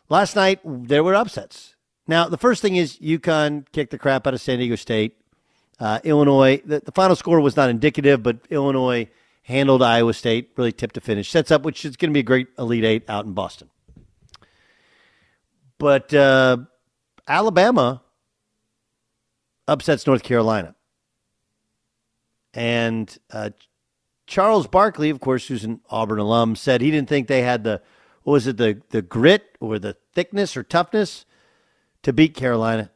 last night there were upsets. Now, the first thing is UConn kicked the crap out of San Diego State. Illinois, the final score was not indicative, but Illinois handled Iowa State, really tip to finish. Sets up, which is going to be a great Elite Eight out in Boston. But Alabama upsets North Carolina. And Charles Barkley, of course, who's an Auburn alum, said he didn't think they had the grit or the thickness or toughness to beat Carolina.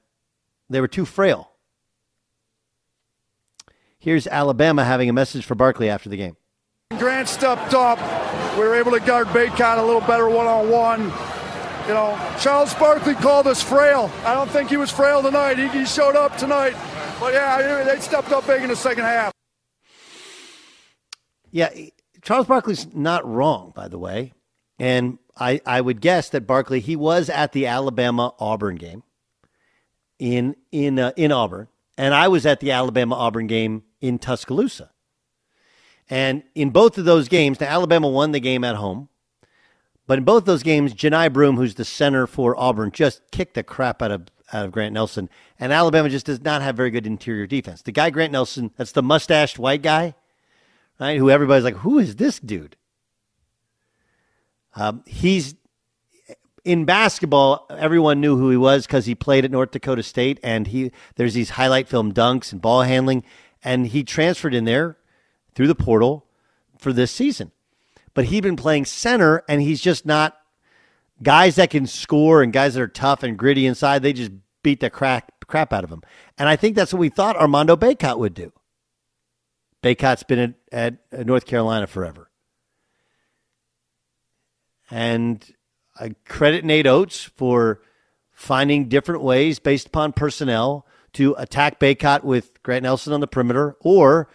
They were too frail. Here's Alabama having a message for Barkley after the game. Grant stepped up. We were able to guard Bacot a little better one-on-one. Charles Barkley called us frail. I don't think he was frail tonight. He showed up tonight. But, yeah, they stepped up big in the second half. Yeah, Charles Barkley's not wrong, by the way. And I would guess that Barkley, he was at the Alabama-Auburn game in Auburn. And I was at the Alabama-Auburn game in Tuscaloosa. And in both of those games, now Alabama won the game at home. But in both those games, Janai Broome, who's the center for Auburn, just kicked the crap out of Grant Nelson. And Alabama just does not have very good interior defense. The guy, Grant Nelson, that's the mustached white guy, right? Who everybody's like, who is this dude? He's in basketball. Everyone knew who he was because he played at North Dakota State, and there's these highlight film dunks and ball handling, and he transferred in there through the portal for this season. But he'd been playing center, and he's just not guys that can score and guys that are tough and gritty inside. They just beat the crap out of him. And I think that's what we thought Armando Bacot would do. Bacot's been at North Carolina forever. And I credit Nate Oates for finding different ways based upon personnel to attack Bacot with Grant Nelson on the perimeter or,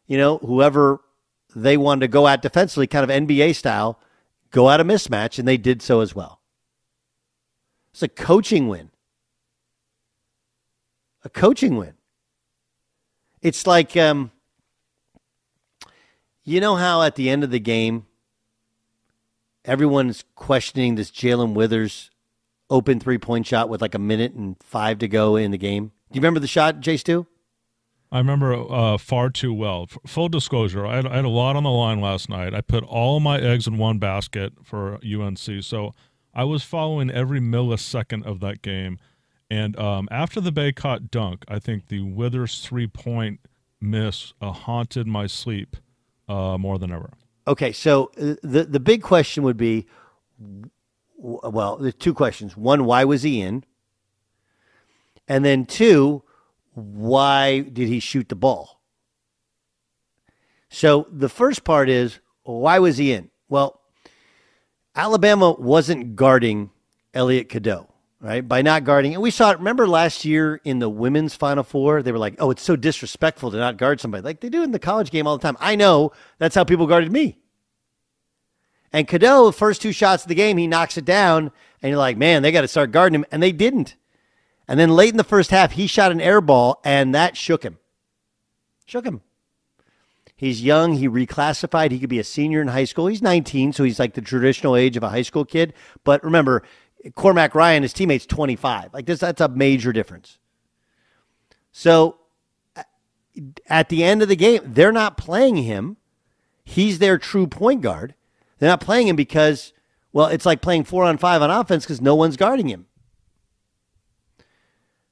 whoever they wanted to go at defensively, kind of NBA style, go at a mismatch, and they did so as well. It's a coaching win. A coaching win. It's like, how at the end of the game, everyone's questioning this Jalen Withers open three-point shot with like a minute and 5 to go in the game. Do you remember the shot, Jay Stu? I remember far too well. Full disclosure, I had a lot on the line last night. I put all my eggs in one basket for UNC, so I was following every millisecond of that game. And after the Bacot dunk, I think the Withers three-point miss haunted my sleep more than ever. Okay, so the big question would be, well, there's two questions. One, why was he in? And then two, why did he shoot the ball? So the first part is, why was he in? Well, Alabama wasn't guarding Elliot Cadeau, right? By not guarding, and we saw it, remember last year in the women's Final Four, they were like, oh, it's so disrespectful to not guard somebody. Like they do in the college game all the time. I know, that's how people guarded me. And Cadeau, first two shots of the game, he knocks it down, and you're like, man, they got to start guarding him, and they didn't. And then late in the first half, he shot an air ball, and that shook him. Shook him. He's young. He reclassified. He could be a senior in high school. He's 19, so he's like the traditional age of a high school kid. But remember, Cormac Ryan, his teammate's 25. Like that's a major difference. So at the end of the game, they're not playing him. He's their true point guard. They're not playing him because, well, it's like playing 4-on-5 on offense because no one's guarding him.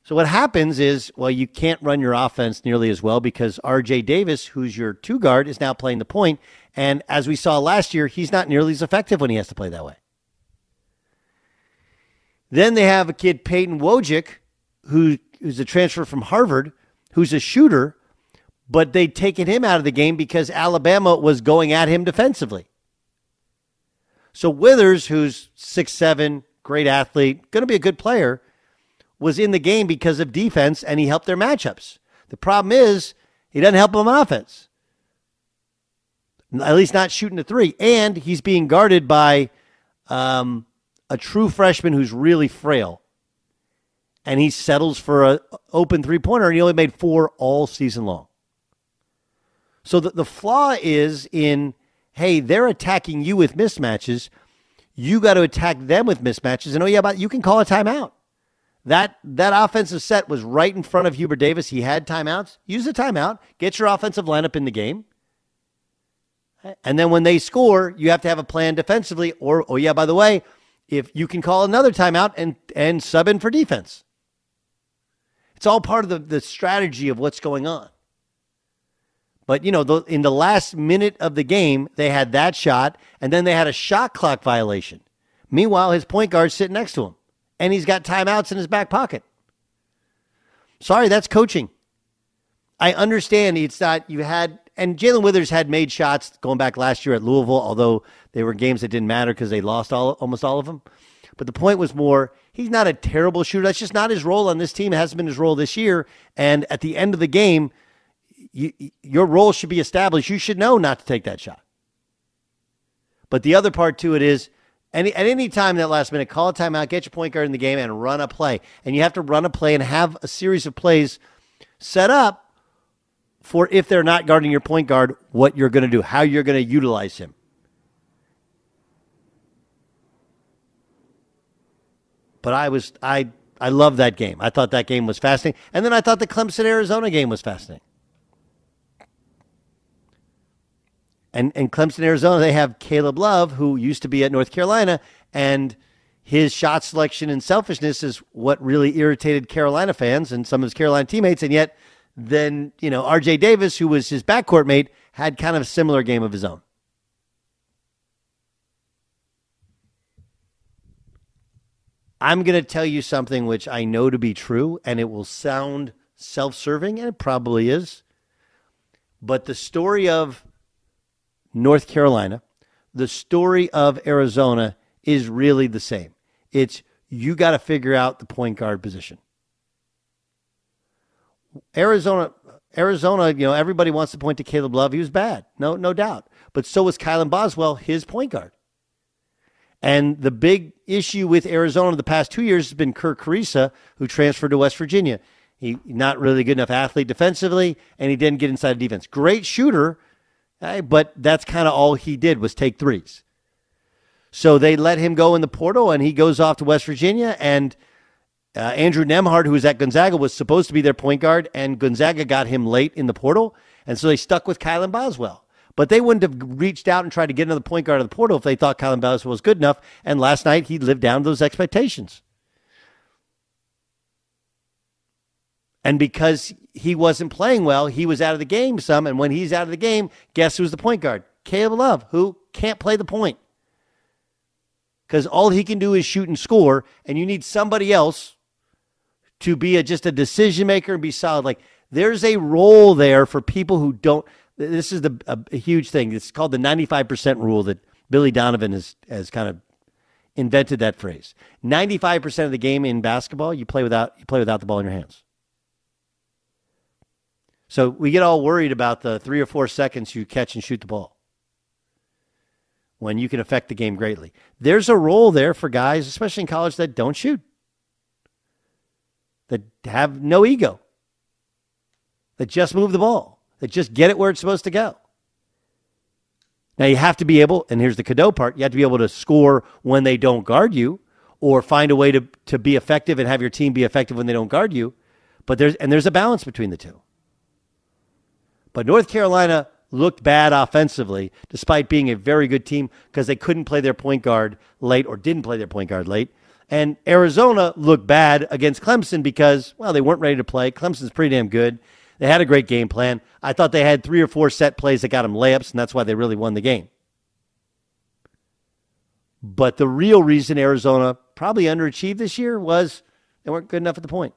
So what happens is, well, you can't run your offense nearly as well because R.J. Davis, who's your two guard, is now playing the point. And as we saw last year, he's not nearly as effective when he has to play that way. Then they have a kid, Peyton Wojcik, who's a transfer from Harvard, who's a shooter, but they'd taken him out of the game because Alabama was going at him defensively. So Withers, who's 6'7", great athlete, going to be a good player, was in the game because of defense, and he helped their matchups. The problem is he doesn't help them on offense, at least not shooting the three, and he's being guarded by a true freshman who's really frail, and he settles for an open three-pointer, and he only made 4 all season long. So the flaw is in, hey, they're attacking you with mismatches. You got to attack them with mismatches. And you can call a timeout. That offensive set was right in front of Hubert Davis. He had timeouts. Use the timeout. Get your offensive lineup in the game. And then when they score, you have to have a plan defensively. Or, by the way, if you can call another timeout and sub in for defense. It's all part of the strategy of what's going on. But, in the last minute of the game, they had that shot, and then they had a shot clock violation. Meanwhile, his point guard's sitting next to him, and he's got timeouts in his back pocket. Sorry, that's coaching. I understand it's not, and Jalen Withers had made shots going back last year at Louisville, although they were games that didn't matter because they lost almost all of them. But the point was more, he's not a terrible shooter. That's just not his role on this team. It hasn't been his role this year. And at the end of the game, your role should be established. You should know not to take that shot. But the other part to it is, at any time that last minute, call a timeout, get your point guard in the game, and run a play. And you have to run a play and have a series of plays set up for, if they're not guarding your point guard, what you're going to do, how you're going to utilize him. But I love that game. I thought that game was fascinating. And then I thought the Clemson-Arizona game was fascinating. And Clemson, Arizona, they have Caleb Love, who used to be at North Carolina, and his shot selection and selfishness is what really irritated Carolina fans and some of his Carolina teammates. And yet then, R.J. Davis, who was his backcourt mate, had kind of a similar game of his own. I'm going to tell you something which I know to be true, and it will sound self-serving, and it probably is. But the story of North Carolina, the story of Arizona is really the same. It's you got to figure out the point guard position. Arizona, everybody wants to point to Caleb Love. He was bad, no doubt. But so was Kylan Boswell, his point guard. And the big issue with Arizona the past 2 years has been Kirk Carissa, who transferred to West Virginia. He not really good enough athlete defensively, and he didn't get inside the defense. Great shooter, but that's kind of all he did was take threes. So they let him go in the portal, and he goes off to West Virginia. And Andrew Nembhard, who was at Gonzaga, was supposed to be their point guard, and Gonzaga got him late in the portal. And so they stuck with Kylan Boswell. But they wouldn't have reached out and tried to get another point guard of the portal if they thought Kylan Boswell was good enough. And last night, he lived down to those expectations. And because he wasn't playing well, he was out of the game some. And when he's out of the game, guess who's the point guard? Caleb Love, who can't play the point. Because all he can do is shoot and score, and you need somebody else to be just a decision maker and be solid. Like, there's a role there for people who don't. This is a huge thing. It's called the 95% rule that Billy Donovan has kind of invented that phrase. 95% of the game in basketball, you play without the ball in your hands. So we get all worried about the 3 or 4 seconds you catch and shoot the ball when you can affect the game greatly. There's a role there for guys, especially in college, that don't shoot, that have no ego, that just move the ball, that just get it where it's supposed to go. Now you have to be able, and here's the Cadeau part, you have to be able to score when they don't guard you, or find a way to be effective and have your team be effective when they don't guard you. But there's a balance between the two. But North Carolina looked bad offensively, despite being a very good team, because they couldn't play their point guard late, or didn't play their point guard late. And Arizona looked bad against Clemson because, well, they weren't ready to play. Clemson's pretty damn good. They had a great game plan. I thought they had 3 or 4 set plays that got them layups, and that's why they really won the game. But the real reason Arizona probably underachieved this year was they weren't good enough at the point.